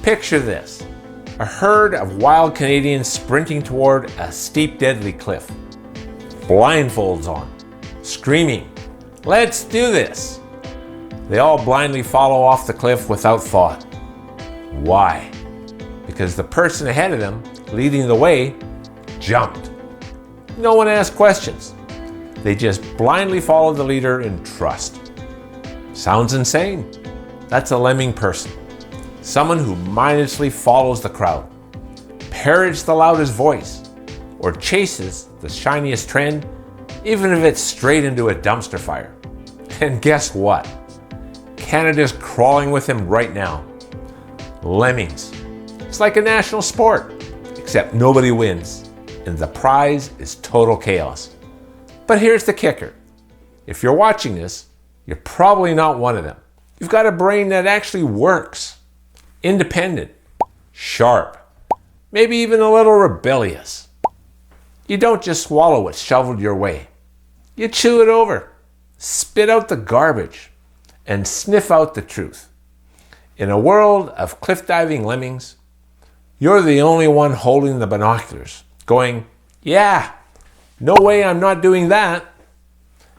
Picture this, a herd of wild Canadians sprinting toward a steep, deadly cliff. Blindfolds on, screaming, "Let's do this!" They all blindly follow off the cliff without thought. Why? Because the person ahead of them, leading the way, jumped. No one asked questions. They just blindly followed the leader in trust. Sounds insane. That's a lemming person. Someone who mindlessly follows the crowd, parrots the loudest voice, or chases the shiniest trend, even if it's straight into a dumpster fire. And guess what? Canada's crawling with him right now. Lemmings. It's like a national sport, except nobody wins, and the prize is total chaos. But here's the kicker. If you're watching this, you're probably not one of them. You've got a brain that actually works. Independent, sharp, maybe even a little rebellious. You don't just swallow what's shoveled your way. You chew it over, spit out the garbage, and sniff out the truth. In a world of cliff-diving lemmings, you're the only one holding the binoculars, going, "Yeah, no way I'm not doing that."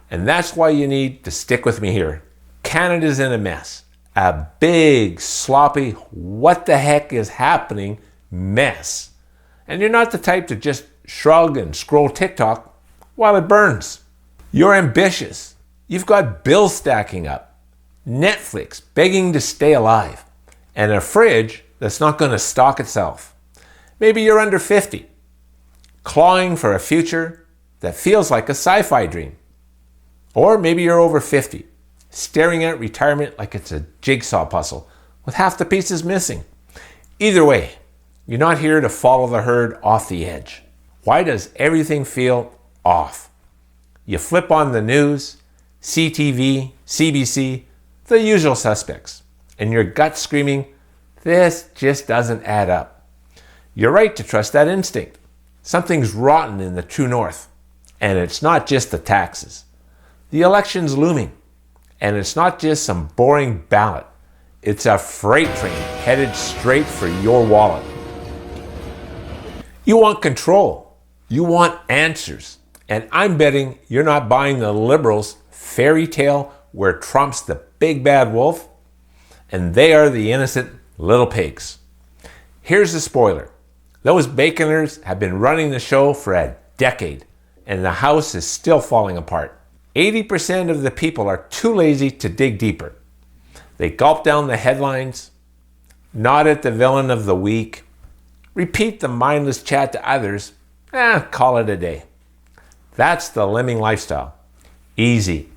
And that's why you need to stick with me here. Canada's in a mess. A big, sloppy, what the heck is happening mess. And you're not the type to just shrug and scroll TikTok while it burns. You're ambitious. You've got bills stacking up, Netflix begging to stay alive, and a fridge that's not going to stock itself. Maybe you're under 50, clawing for a future that feels like a sci-fi dream. Or maybe you're over 50, staring at retirement like it's a jigsaw puzzle with half the pieces missing. Either way, you're not here to follow the herd off the edge. Why does everything feel off? You flip on the news, CTV, CBC, the usual suspects, and your gut screaming, "This just doesn't add up." You're right to trust that instinct. Something's rotten in the true north, and it's not just the taxes. The election's looming. And it's not just some boring ballot. It's a freight train headed straight for your wallet. You want control. You want answers. And I'm betting you're not buying the Liberals' fairy tale where Trump's the big bad wolf and they are the innocent little pigs. Here's the spoiler. Those baconers have been running the show for a decade, and the house is still falling apart. 80% of the people are too lazy to dig deeper. They gulp down the headlines, nod at the villain of the week, repeat the mindless chat to others, call it a day. That's the lemming lifestyle. Easy,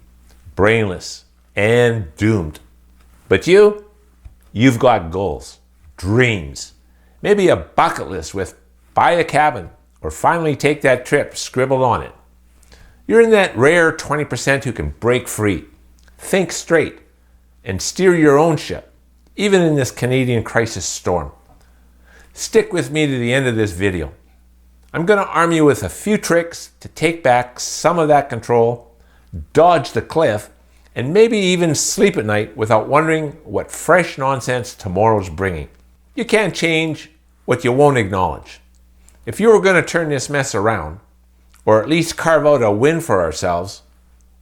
brainless, and doomed. But you've got goals, dreams, maybe a bucket list with buy a cabin or finally take that trip scribbled on it. You're in that rare 20% who can break free, think straight, and steer your own ship, even in this Canadian crisis storm. Stick with me to the end of this video. I'm going to arm you with a few tricks to take back some of that control, dodge the cliff, and maybe even sleep at night without wondering what fresh nonsense tomorrow's bringing. You can't change what you won't acknowledge. If you were going to turn this mess around, or at least carve out a win for ourselves,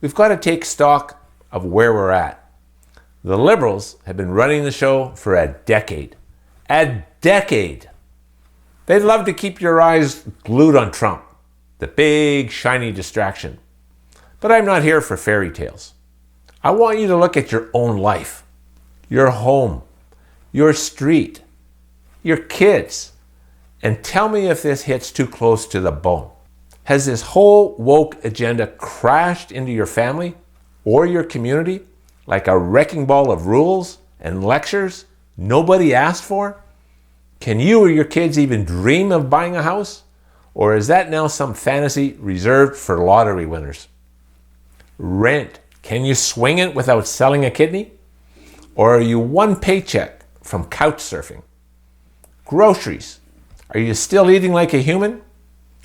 we've got to take stock of where we're at. The Liberals have been running the show for a decade. A decade! They'd love to keep your eyes glued on Trump, the big, shiny distraction. But I'm not here for fairy tales. I want you to look at your own life, your home, your street, your kids, and tell me if this hits too close to the bone. Has this whole woke agenda crashed into your family or your community like a wrecking ball of rules and lectures nobody asked for? Can you or your kids even dream of buying a house? Or is that now some fantasy reserved for lottery winners? Rent. Can you swing it without selling a kidney? Or are you one paycheck from couch surfing? Groceries. Are you still eating like a human?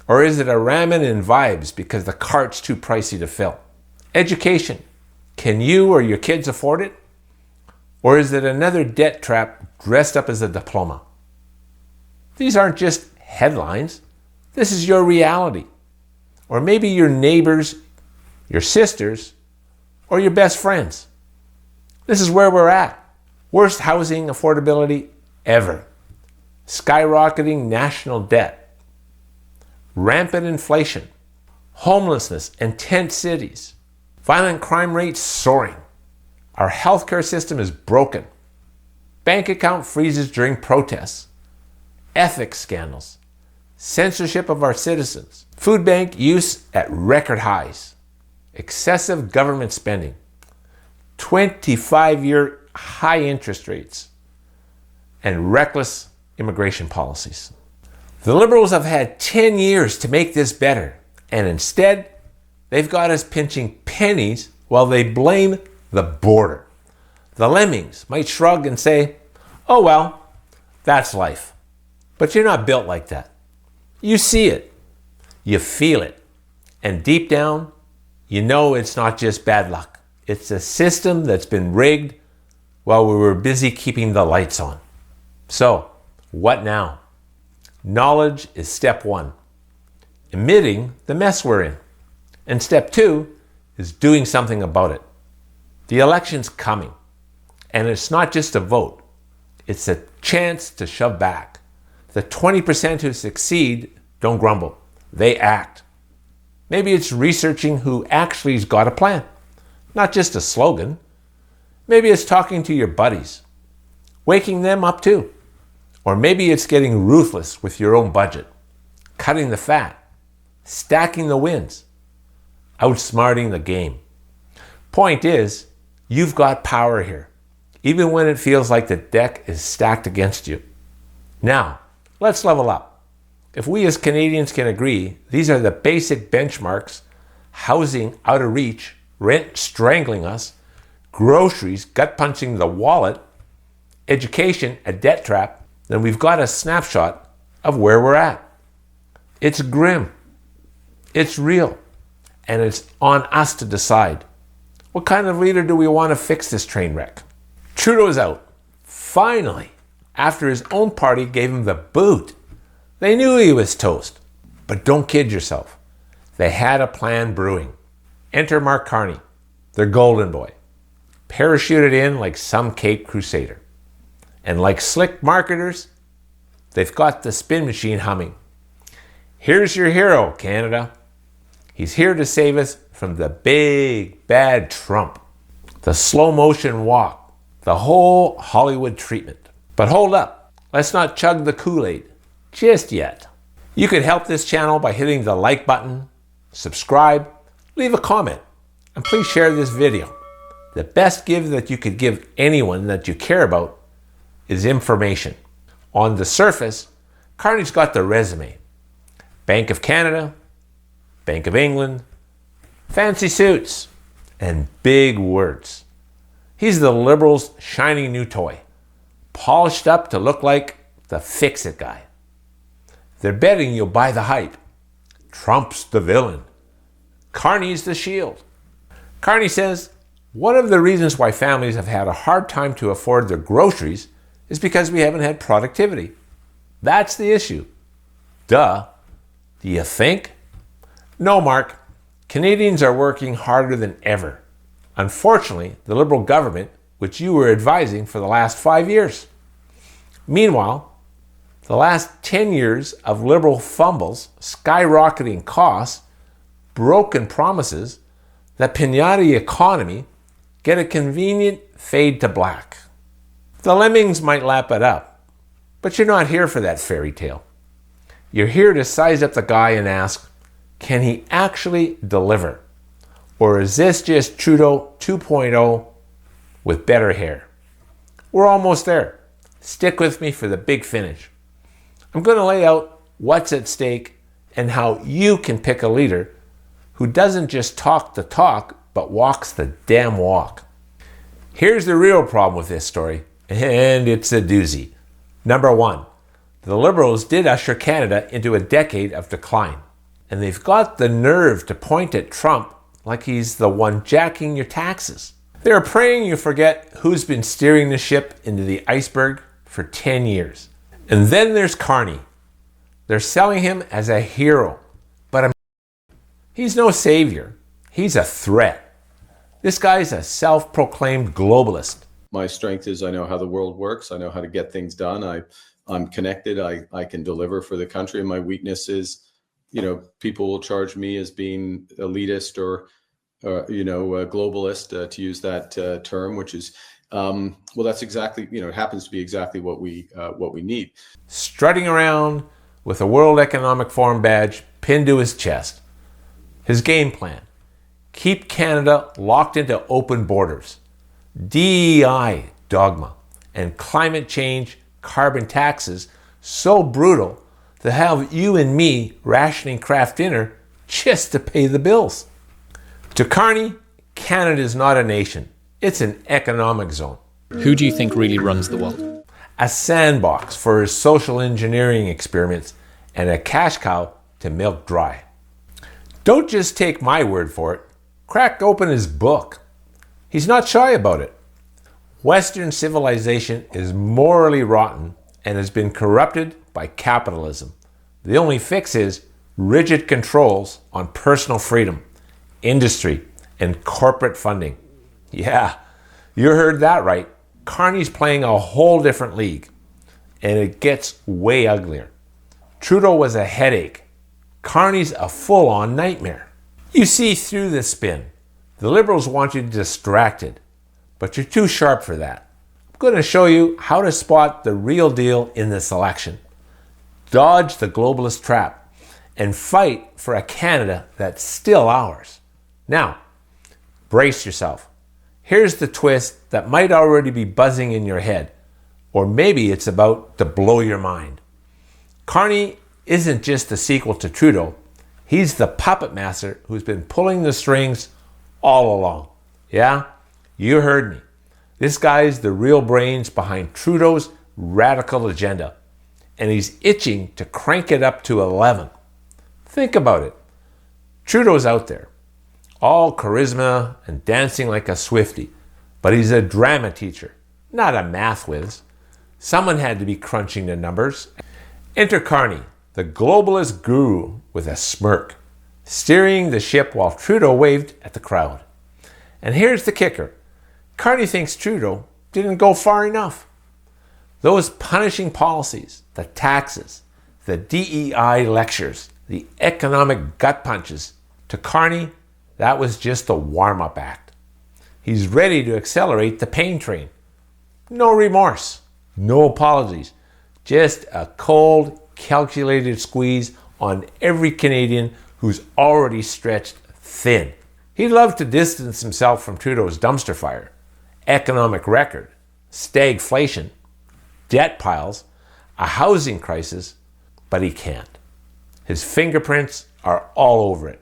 Or is it a ramen in vibes because the cart's too pricey to fill? Education. Can you or your kids afford it? Or is it another debt trap dressed up as a diploma? These aren't just headlines. This is your reality. Or maybe your neighbors, your sisters, or your best friends. This is where we're at. Worst housing affordability ever. Skyrocketing national debt. Rampant inflation. Homelessness in tent cities. Violent crime rates soaring. Our healthcare system is broken. Bank account freezes during protests. Ethics scandals. Censorship of our citizens. Food bank use at record highs. Excessive government spending. 25-year high interest rates. And reckless immigration policies. The Liberals have had 10 years to make this better, and instead, they've got us pinching pennies while they blame the border. The Lemmings might shrug and say, oh well, that's life. But you're not built like that. You see it, you feel it, and deep down, you know it's not just bad luck. It's a system that's been rigged while we were busy keeping the lights on. So, what now? Knowledge is step one. Admitting the mess we're in. And step two is doing something about it. The election's coming. And it's not just a vote. It's a chance to shove back. The 20% who succeed don't grumble. They act. Maybe it's researching who actually's got a plan. Not just a slogan. Maybe it's talking to your buddies. Waking them up too. Or maybe it's getting ruthless with your own budget. Cutting the fat. Stacking the wins. Outsmarting the game. Point is, you've got power here. Even when it feels like the deck is stacked against you. Now, let's level up. If we as Canadians can agree, these are the basic benchmarks: housing out of reach, rent strangling us, groceries gut-punching the wallet, education a debt trap, then we've got a snapshot of where we're at. It's grim. It's real. And it's on us to decide. What kind of leader do we want to fix this train wreck? Trudeau's out. Finally, after his own party gave him the boot. They knew he was toast. But don't kid yourself. They had a plan brewing. Enter Mark Carney, their golden boy. Parachuted in like some Cape Crusader. And like slick marketers, they've got the spin machine humming. Here's your hero, Canada. He's here to save us from the big, bad Trump. The slow motion walk. The whole Hollywood treatment. But hold up. Let's not chug the Kool-Aid just yet. You could help this channel by hitting the like button, subscribe, leave a comment, and please share this video. The best gift that you could give anyone that you care about is information. On the surface, Carney's got the resume. Bank of Canada, Bank of England, fancy suits, and big words. He's the Liberals' shiny new toy, polished up to look like the fix-it guy. They're betting you'll buy the hype. Trump's the villain. Carney's the shield. Carney says one of the reasons why families have had a hard time to afford their groceries is because we haven't had productivity. That's the issue. Duh. Do you think? No, Mark. Canadians are working harder than ever. Unfortunately, the Liberal government, which you were advising for the last 5 years. Meanwhile, the last 10 years of Liberal fumbles, skyrocketing costs, broken promises, the pinata economy get a convenient fade to black. The Lemmings might lap it up, but you're not here for that fairy tale. You're here to size up the guy and ask, can he actually deliver? Or is this just Trudeau 2.0 with better hair? We're almost there. Stick with me for the big finish. I'm going to lay out what's at stake and how you can pick a leader who doesn't just talk the talk, but walks the damn walk. Here's the real problem with this story, and it's a doozy. Number one, the Liberals did usher Canada into a decade of decline. And they've got the nerve to point at Trump like he's the one jacking your taxes. They're praying you forget who's been steering the ship into the iceberg for 10 years. And then there's Carney. They're selling him as a hero, but he's no savior. He's a threat. This guy's a self-proclaimed globalist. My strength is I know how the world works. I know how to get things done. I'm connected. I can deliver for the country. And my weakness is, people will charge me as being elitist or a globalist, to use that term, which is, that's exactly, it happens to be exactly what we need. Strutting around with a World Economic Forum badge pinned to his chest. His game plan: keep Canada locked into open borders, DEI dogma, and climate change carbon taxes so brutal to have you and me rationing craft dinner just to pay the bills. To Carney, Canada is not a nation. It's an economic zone. Who do you think really runs the world? A sandbox for his social engineering experiments and a cash cow to milk dry. Don't just take my word for it. Crack open his book. He's not shy about it. Western civilization is morally rotten and has been corrupted by capitalism. The only fix is rigid controls on personal freedom, industry, and corporate funding. Yeah, you heard that right. Carney's playing a whole different league, and it gets way uglier. Trudeau was a headache. Carney's a full-on nightmare. You see through the spin. The Liberals want you distracted, but you're too sharp for that. I'm going to show you how to spot the real deal in this election. Dodge the globalist trap and fight for a Canada that's still ours. Now, brace yourself. Here's the twist that might already be buzzing in your head, or maybe it's about to blow your mind. Carney isn't just the sequel to Trudeau. He's the puppet master who's been pulling the strings all along. Yeah, you heard me. This guy's the real brains behind Trudeau's radical agenda, and he's itching to crank it up to 11. Think about it. Trudeau's out there, all charisma and dancing like a Swiftie, but he's a drama teacher, not a math whiz. Someone had to be crunching the numbers. Enter Carney, the globalist guru, with a smirk, steering the ship while Trudeau waved at the crowd. And here's the kicker. Carney thinks Trudeau didn't go far enough. Those punishing policies, the taxes, the DEI lectures, the economic gut punches, to Carney, that was just a warm-up act. He's ready to accelerate the pain train. No remorse, no apologies, just a cold, calculated squeeze on every Canadian who's already stretched thin. He'd love to distance himself from Trudeau's dumpster fire, economic record, stagflation, debt piles, a housing crisis, but he can't. His fingerprints are all over it.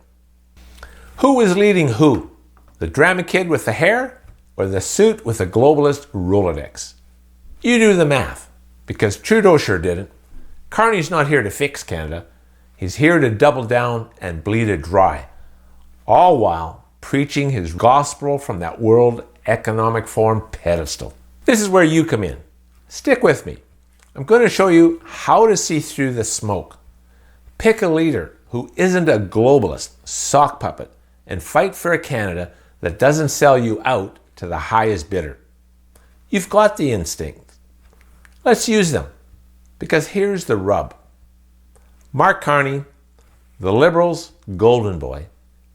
Who is leading who? The drama kid with the hair or the suit with the globalist Rolodex? You do the math, because Trudeau sure didn't. Carney's not here to fix Canada. He's here to double down and bleed it dry, all while preaching his gospel from that World Economic Forum pedestal. This is where you come in. Stick with me. I'm going to show you how to see through the smoke. Pick a leader who isn't a globalist sock puppet and fight for a Canada that doesn't sell you out to the highest bidder. You've got the instinct. Let's use them, because here's the rub. Mark Carney, the Liberals' golden boy,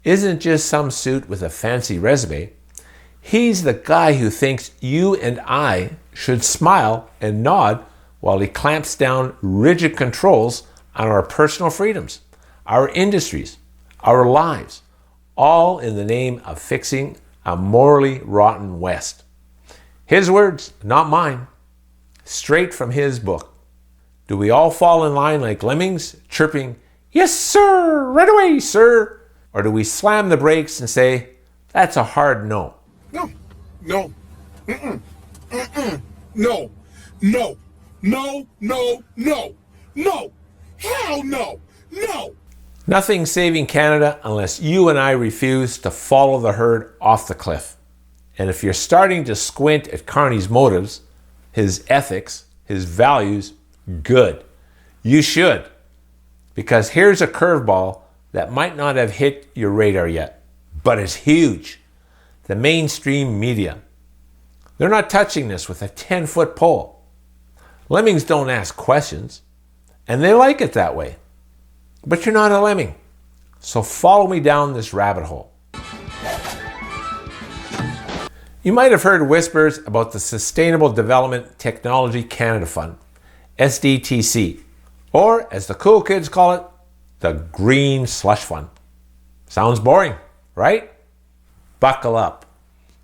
isn't just some suit with a fancy resume. He's the guy who thinks you and I should smile and nod while he clamps down rigid controls on our personal freedoms, our industries, our lives, all in the name of fixing a morally rotten West. His words, not mine, straight from his book. Do we all fall in line like lemmings, chirping, "Yes, sir, right away, sir"? Or do we slam the brakes and say, "That's a hard no"? No, no, mm-mm, mm-mm, no, no, no, no, no, no, hell no, no. Nothing saving Canada unless you and I refuse to follow the herd off the cliff. And if you're starting to squint at Carney's motives, his ethics, his values, good. You should. Because here's a curveball that might not have hit your radar yet, but it's huge. The mainstream media. They're not touching this with a 10-foot pole. Lemmings don't ask questions, and they like it that way. But you're not a lemming. So follow me down this rabbit hole. You might have heard whispers about the Sustainable Development Technology Canada Fund, SDTC, or as the cool kids call it, the Green Slush Fund. Sounds boring, right? Buckle up.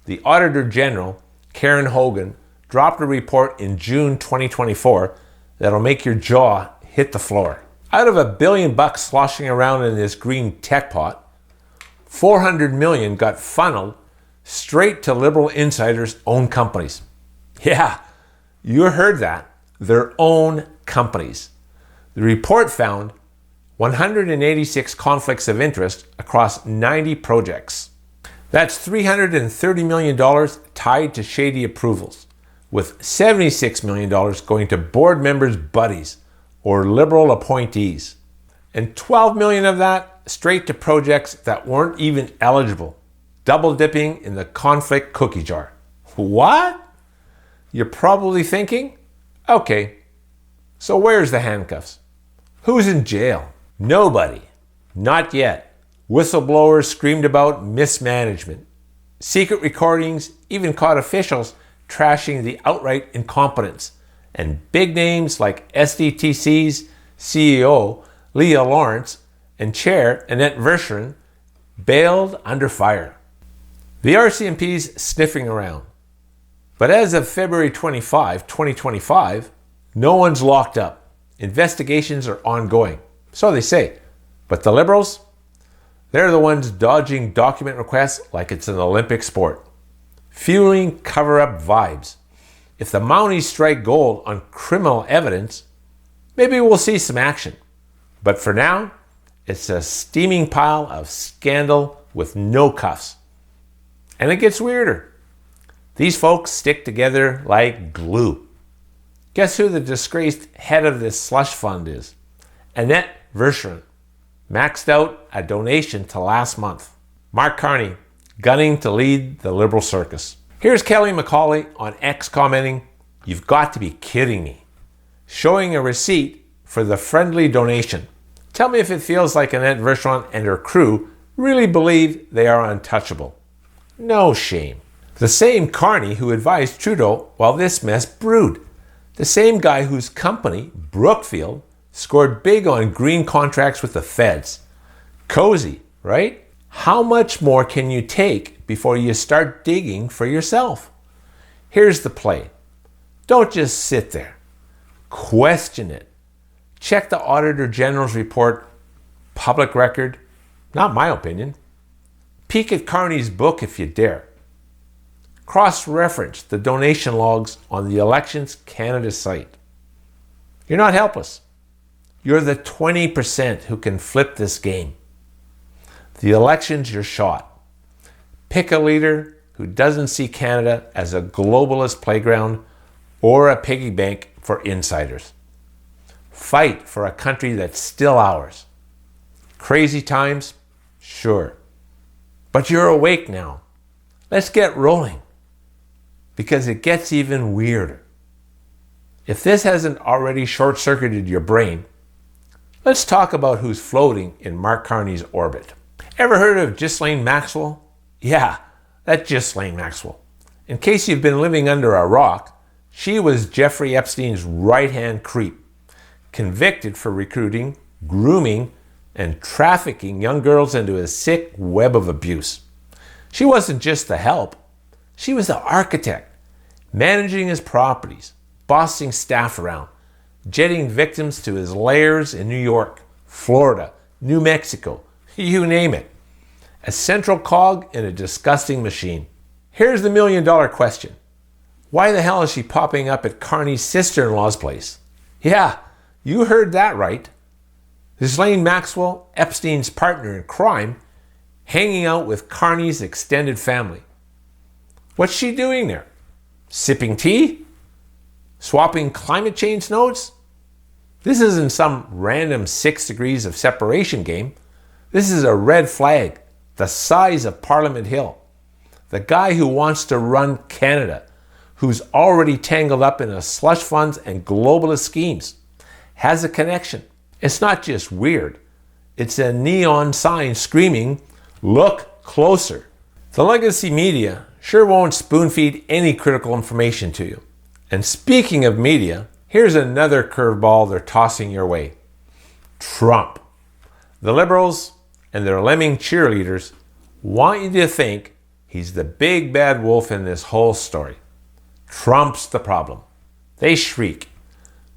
The Auditor General, Karen Hogan, dropped a report in June 2024 that'll make your jaw hit the floor. Out of $1 billion sloshing around in this green tech pot, $400 million got funneled straight to liberal insiders' own companies. Yeah, you heard that. Their own companies. The report found 186 conflicts of interest across 90 projects. That's $330 million tied to shady approvals, with $76 million going to board members' buddies or liberal appointees, and $12 million of that straight to projects that weren't even eligible, double dipping in the conflict cookie jar. What? You're probably thinking, okay, so where's the handcuffs? Who's in jail? Nobody. Not yet. Whistleblowers screamed about mismanagement. Secret recordings even caught officials trashing the outright incompetence. And big names like SDTC's CEO, Leah Lawrence, and Chair Annette Verschuren bailed under fire. The RCMP's sniffing around. But as of February 25, 2025, no one's locked up. Investigations are ongoing. So they say. But the Liberals? They're the ones dodging document requests like it's an Olympic sport. Fueling cover-up vibes. If the Mounties strike gold on criminal evidence, maybe we'll see some action. But for now, it's a steaming pile of scandal with no cuffs. And it gets weirder. These folks stick together like glue. Guess who the disgraced head of this slush fund is? Annette Verschuren. Maxed out a donation to last month. Mark Carney, gunning to lead the liberal circus. Here's Kelly McCauley on X commenting, "You've got to be kidding me." Showing a receipt for the friendly donation. Tell me if it feels like Annette Verschuren and her crew really believe they are untouchable. No shame. The same Carney who advised Trudeau while this mess brewed. The same guy whose company, Brookfield, scored big on green contracts with the feds. Cozy, right? How much more can you take before you start digging for yourself? Here's the play. Don't just sit there. Question it. Check the Auditor General's report, public record, not my opinion. Peek at Carney's book if you dare. Cross-reference the donation logs on the Elections Canada site. You're not helpless. You're the 20% who can flip this game. The election's your shot. Pick a leader who doesn't see Canada as a globalist playground or a piggy bank for insiders. Fight for a country that's still ours. Crazy times? Sure. But you're awake now. Let's get rolling. Because it gets even weirder. If this hasn't already short-circuited your brain, let's talk about who's floating in Mark Carney's orbit. Ever heard of Ghislain Maxwell? Yeah, that's Ghislain Maxwell. In case you've been living under a rock, she was Jeffrey Epstein's right-hand creep, convicted for recruiting, grooming, and trafficking young girls into a sick web of abuse. She wasn't just the help, she was the architect, managing his properties, bossing staff around, jetting victims to his lairs in New York, Florida, New Mexico, you name it. A central cog in a disgusting machine. Here's the $1 million question. Why the hell is she popping up at Carney's sister-in-law's place? Yeah, you heard that right. Ghislain Maxwell, Epstein's partner in crime, hanging out with Carney's extended family. What's she doing there? Sipping tea? Swapping climate change notes? This isn't some random 6 degrees of separation game. This is a red flag, the size of Parliament Hill. The guy who wants to run Canada, who's already tangled up in a slush funds and globalist schemes, has a connection. It's not just weird. It's a neon sign screaming, "Look closer." The legacy media sure won't spoon-feed any critical information to you. And speaking of media, here's another curveball they're tossing your way. Trump. The liberals and their Lemming cheerleaders want you to think he's the big bad wolf in this whole story. Trump's the problem. They shriek,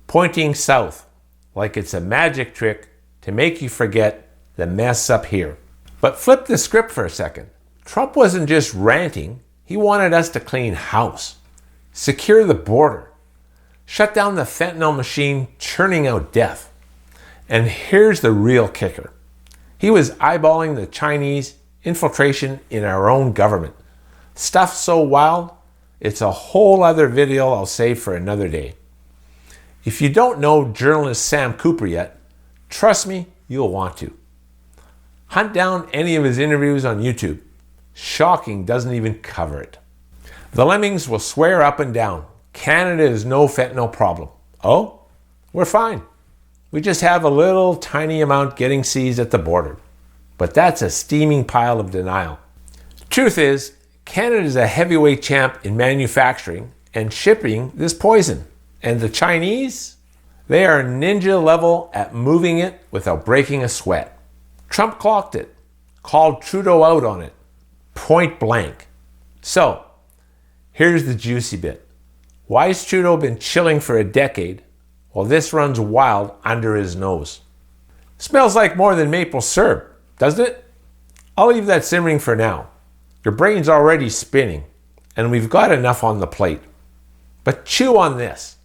pointing south like it's a magic trick to make you forget the mess up here. But flip the script for a second. Trump wasn't just ranting. He wanted us to clean house, secure the border, shut down the fentanyl machine churning out death. And here's the real kicker. He was eyeballing the Chinese infiltration in our own government. Stuff so wild, it's a whole other video I'll save for another day. If you don't know journalist Sam Cooper yet, trust me, you'll want to. Hunt down any of his interviews on YouTube. Shocking doesn't even cover it. The Lemmings will swear up and down, Canada is no fentanyl problem. Oh, we're fine. We just have a little tiny amount getting seized at the border. But that's a steaming pile of denial. Truth is, Canada is a heavyweight champ in manufacturing and shipping this poison. And the Chinese, they are ninja level at moving it without breaking a sweat. Trump clocked it, called Trudeau out on it, point blank. So, here's the juicy bit. Why's Trudeau been chilling for a decade while this runs wild under his nose? Smells like more than maple syrup, doesn't it? I'll leave that simmering for now. Your brain's already spinning, and we've got enough on the plate. But chew on this.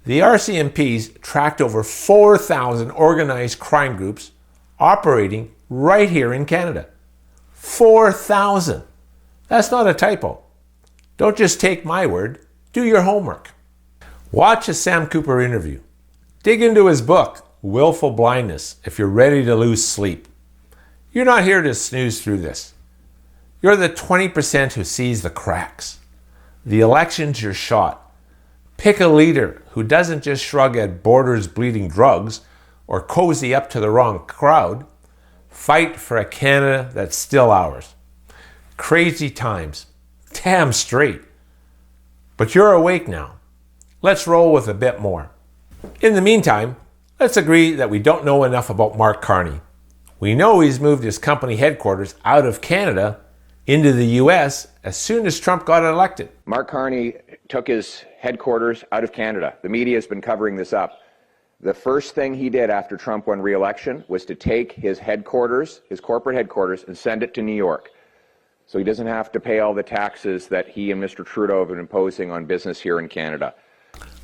The RCMP's tracked over 4,000 organized crime groups operating right here in Canada. 4,000. That's not a typo. Don't just take my word, do your homework. Watch a Sam Cooper interview. Dig into his book, Willful Blindness, if you're ready to lose sleep. You're not here to snooze through this. You're the 20% who sees the cracks. The election's your shot. Pick a leader who doesn't just shrug at borders bleeding drugs or cozy up to the wrong crowd. Fight for a Canada that's still ours. Crazy times. Damn straight. But you're awake now. Let's roll with a bit more. In the meantime, let's agree that we don't know enough about Mark Carney. We know he's moved his company headquarters out of Canada into the US as soon as Trump got elected. Mark Carney took his headquarters out of Canada. The media has been covering this up. The first thing he did after Trump won re-election was to take his headquarters, his corporate headquarters, and send it to New York. So he doesn't have to pay all the taxes that he and Mr. Trudeau have been imposing on business here in Canada.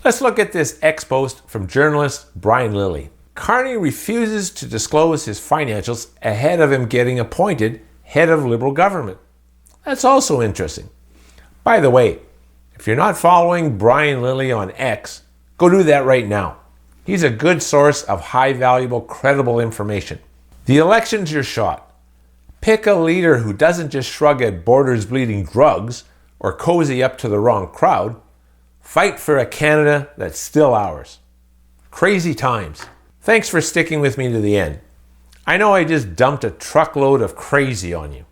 Let's look at this ex-post from journalist Brian Lilley. Carney refuses to disclose his financials ahead of him getting appointed head of Liberal government. That's also interesting. By the way, if you're not following Brian Lilley on X, go do that right now. He's a good source of high valuable, credible information. The election's your shot. Pick a leader who doesn't just shrug at borders bleeding drugs or cozy up to the wrong crowd. Fight for a Canada that's still ours. Crazy times. Thanks for sticking with me to the end. I know I just dumped a truckload of crazy on you.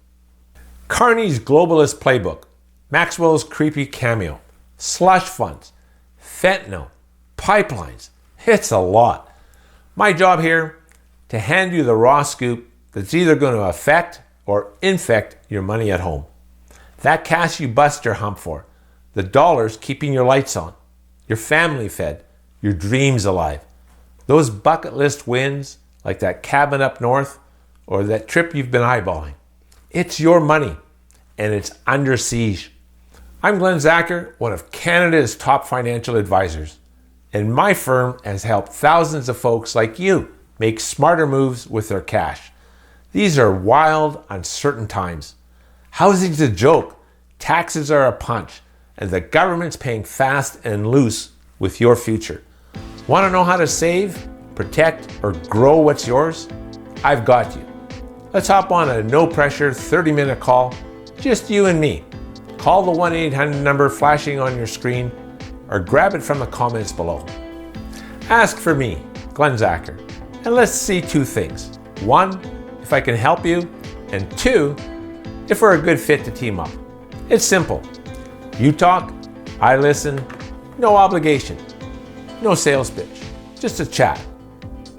Carney's globalist playbook, Maxwell's creepy cameo, slush funds, fentanyl, pipelines. It's a lot. My job here, to hand you the raw scoop that's either going to affect or infect your money at home. That cash you bust your hump for, the dollars keeping your lights on, your family fed, your dreams alive. Those bucket list wins, like that cabin up north or that trip you've been eyeballing. It's your money, and it's under siege. I'm Glenn Zacher, one of Canada's top financial advisors, and my firm has helped thousands of folks like you make smarter moves with their cash. These are wild, uncertain times. Housing's a joke. taxes are a punch, and the government's paying fast and loose with your future. Want to know how to save, protect, or grow what's yours? I've got you. Let's hop on a no-pressure 30-minute call, just you and me. Call the 1-800 number flashing on your screen or grab it from the comments below. Ask for me, Glenn Zacher, and let's see two things. One, if I can help you, and two, if we're a good fit to team up. It's simple. You talk, I listen, no obligation, no sales pitch, just a chat.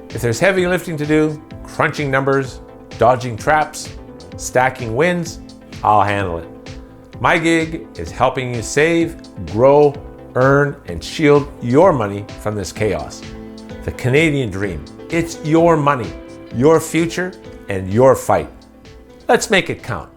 If there's heavy lifting to do, crunching numbers, dodging traps, stacking wins, I'll handle it. My gig is helping you save, grow, earn, and shield your money from this chaos. The Canadian dream. It's your money, your future, and your fight. Let's make it count.